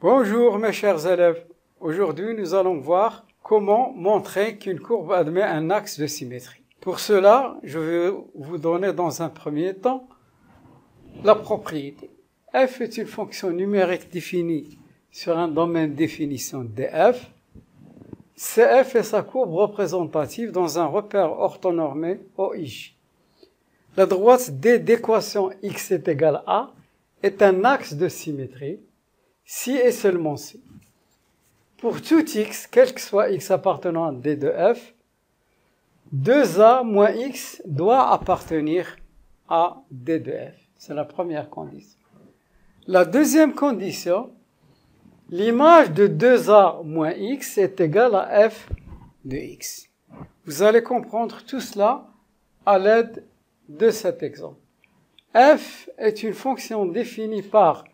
Bonjour mes chers élèves, aujourd'hui nous allons voir comment montrer qu'une courbe admet un axe de symétrie. Pour cela, je vais vous donner dans un premier temps la propriété. F est une fonction numérique définie sur un domaine de définition df. CF est sa courbe représentative dans un repère orthonormé OIJ. La droite D d'équation x est égale à est un axe de symétrie si et seulement si. Pour tout x, quel que soit x appartenant à D de f, 2a moins x doit appartenir à D de f. C'est la première condition. La deuxième condition, l'image de 2a moins x est égale à f de x. Vous allez comprendre tout cela à l'aide de cet exemple. F est une fonction définie par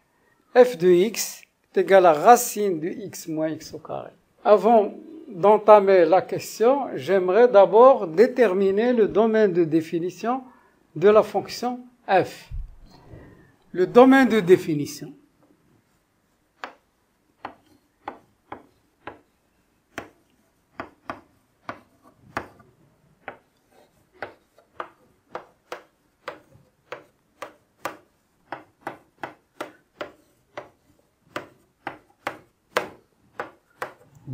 f de x est égale à racine de x moins x au carré. Avant d'entamer la question, j'aimerais d'abord déterminer le domaine de définition de la fonction f. Le domaine de définition.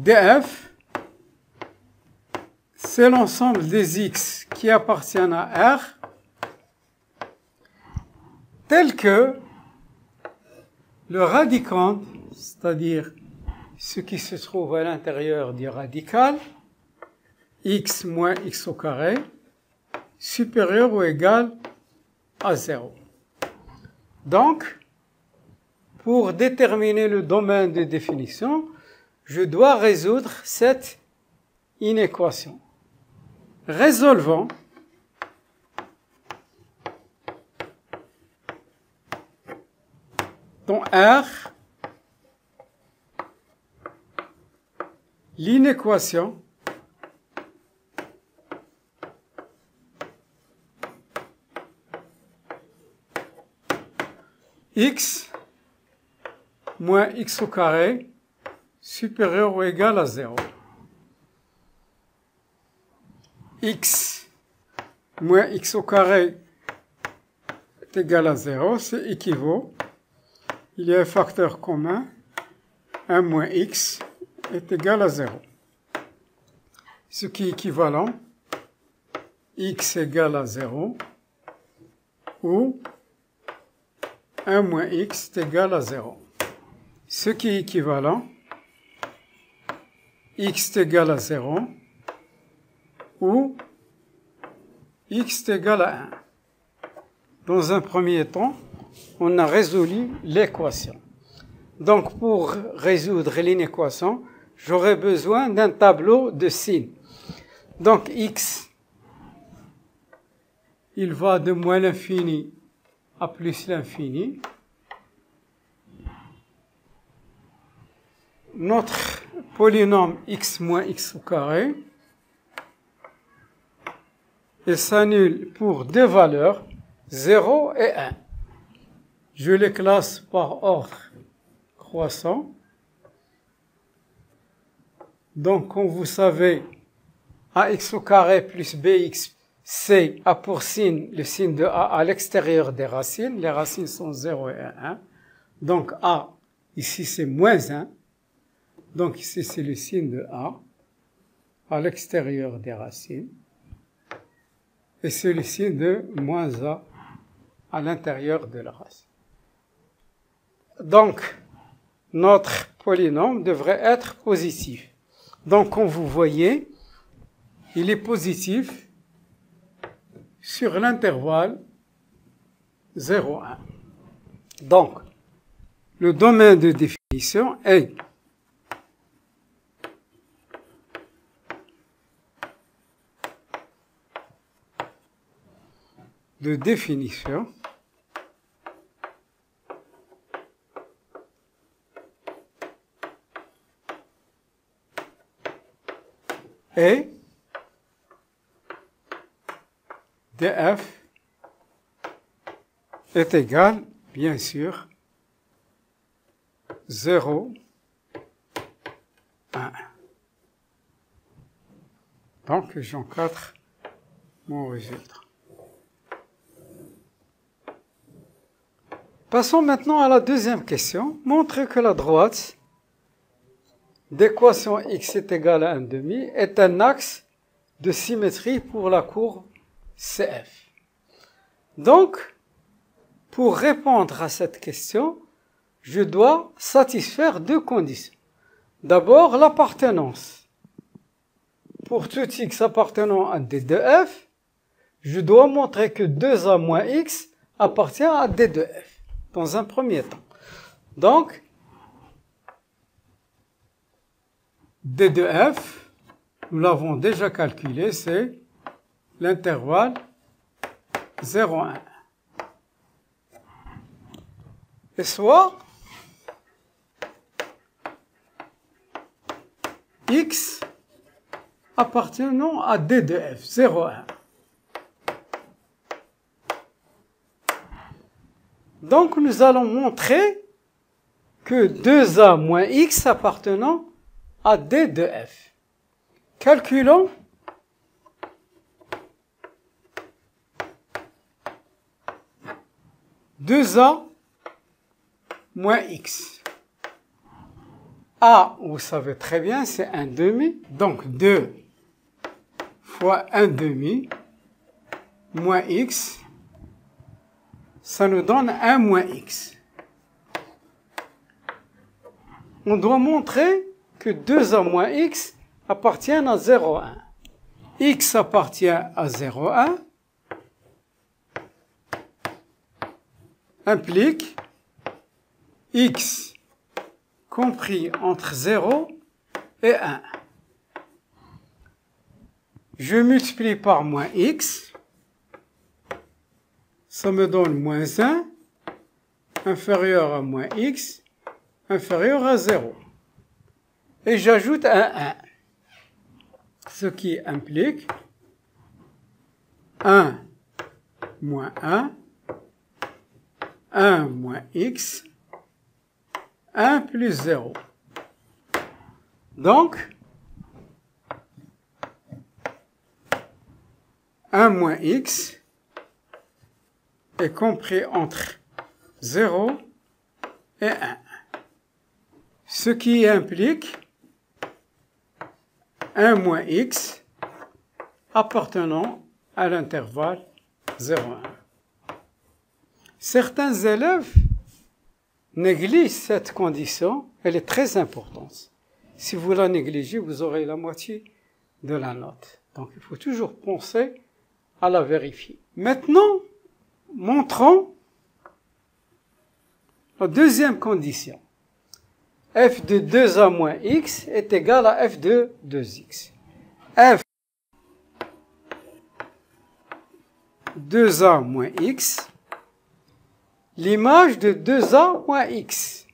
df, c'est l'ensemble des x qui appartiennent à R, tel que le radicand, c'est-à-dire ce qui se trouve à l'intérieur du radical, x moins x au carré, supérieur ou égal à 0. Donc, pour déterminer le domaine de définition, je dois résoudre cette inéquation. Résolvons dans R l'inéquation x moins x au carré supérieur ou égal à 0. X moins x au carré est égal à 0, c'est équivaut. Il y a un facteur commun, 1 moins x est égal à 0. Ce qui est équivalent, x égale à 0, ou 1 moins x est égal à 0. Ce qui est équivalent, x est égal à 0 ou x est égal à 1. Dans un premier temps, on a résolu l'équation. Donc, pour résoudre l'inéquation, j'aurai besoin d'un tableau de signes. Donc, x, il va de moins l'infini à plus l'infini. Notre polynôme x moins x au carré, il s'annule pour deux valeurs, 0 et 1. Je les classe par ordre croissant. Donc, comme vous savez, ax au carré plus bx, c'est a pour signe le signe de a à l'extérieur des racines. Les racines sont 0 et 1. Donc, a, ici, c'est moins 1. Donc ici, c'est le signe de A à l'extérieur des racines. Et c'est le signe de moins A à l'intérieur de la racine. Donc, notre polynôme devrait être positif. Donc, comme vous voyez, il est positif sur l'intervalle 0,1. Donc, le domaine de définition est de définition et df est égal, bien sûr, 0 Donc, j'encadre mon résultat. Passons maintenant à la deuxième question. Montrez que la droite d'équation x est égale à 1,5 est un axe de symétrie pour la courbe CF. Donc, pour répondre à cette question, je dois satisfaire deux conditions. D'abord, l'appartenance. Pour tout x appartenant à D de f, je dois montrer que 2a moins x appartient à D de f, dans un premier temps. Donc, D de f, nous l'avons déjà calculé, c'est l'intervalle 0, 1. Et soit x appartenant à D de f, 0, 1. Donc, nous allons montrer que 2a moins x appartenant à D de f. Calculons deux a moins x. A, vous savez très bien, c'est 1,5. Donc, 2 fois 1,5 moins x, ça nous donne 1 moins x. On doit montrer que 2a moins x appartiennent à 0,1. X appartient à 0,1 implique x compris entre 0 et 1. Je multiplie par moins x, ça me donne moins 1, inférieur à moins x, inférieur à 0. Et j'ajoute un 1, ce qui implique 1 moins 1, 1 moins x, 1 plus 0. Donc, 1 moins x est compris entre 0 et 1. Ce qui implique 1 moins x appartenant à l'intervalle 0,1. Certains élèves négligent cette condition, elle est très importante. Si vous la négligez, vous aurez la moitié de la note. Donc il faut toujours penser à la vérifier. Maintenant, montrons la deuxième condition. F de 2a moins x est égal à f de 2x. F 2a moins x, l'image de 2a moins x.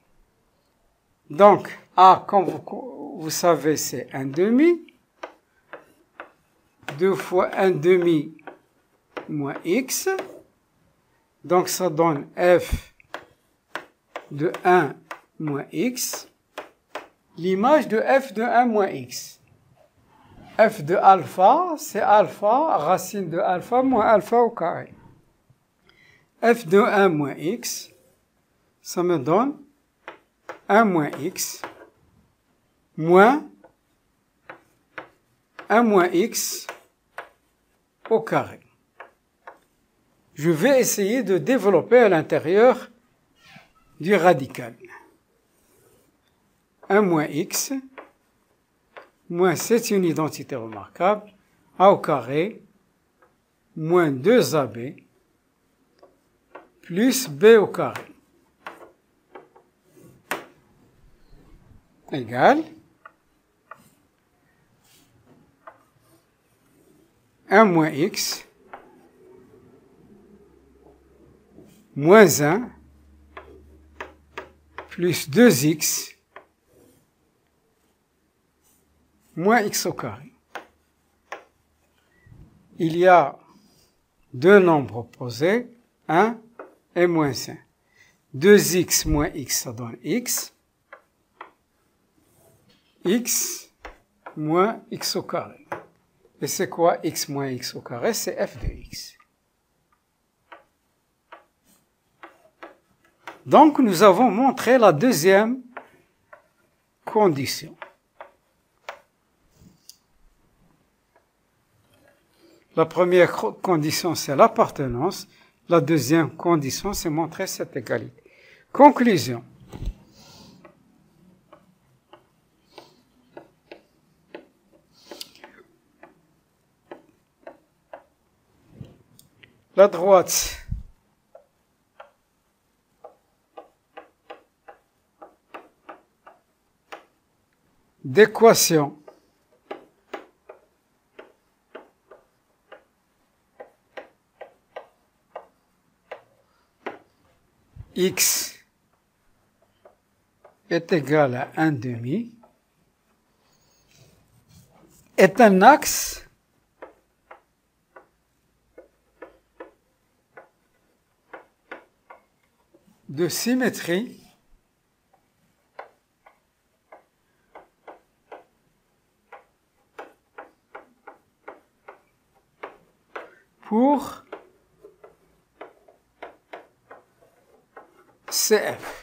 Donc, a, comme vous savez, c'est 1,5. 2 fois 1,5 moins x. Donc, ça donne f de 1 moins x. L'image de f de 1 moins x. F de alpha, c'est alpha, racine de alpha moins alpha au carré. F de 1 moins x, ça me donne 1 moins x moins 1 moins x au carré. Je vais essayer de développer à l'intérieur du radical. 1 moins x, moins, c'est une identité remarquable, a au carré, moins 2ab, plus b au carré, égale 1 moins x, moins 1, plus 2x, moins x au carré. Il y a deux nombres opposés, 1 et moins 1. 2x moins x, ça donne x. X moins x au carré. Et c'est quoi x moins x au carré? C'est f de x. Donc, nous avons montré la deuxième condition. La première condition, c'est l'appartenance. La deuxième condition, c'est montrer cette égalité. Conclusion. La droite d'équation x est égal à 1/2 est un axe de symétrie pour CF.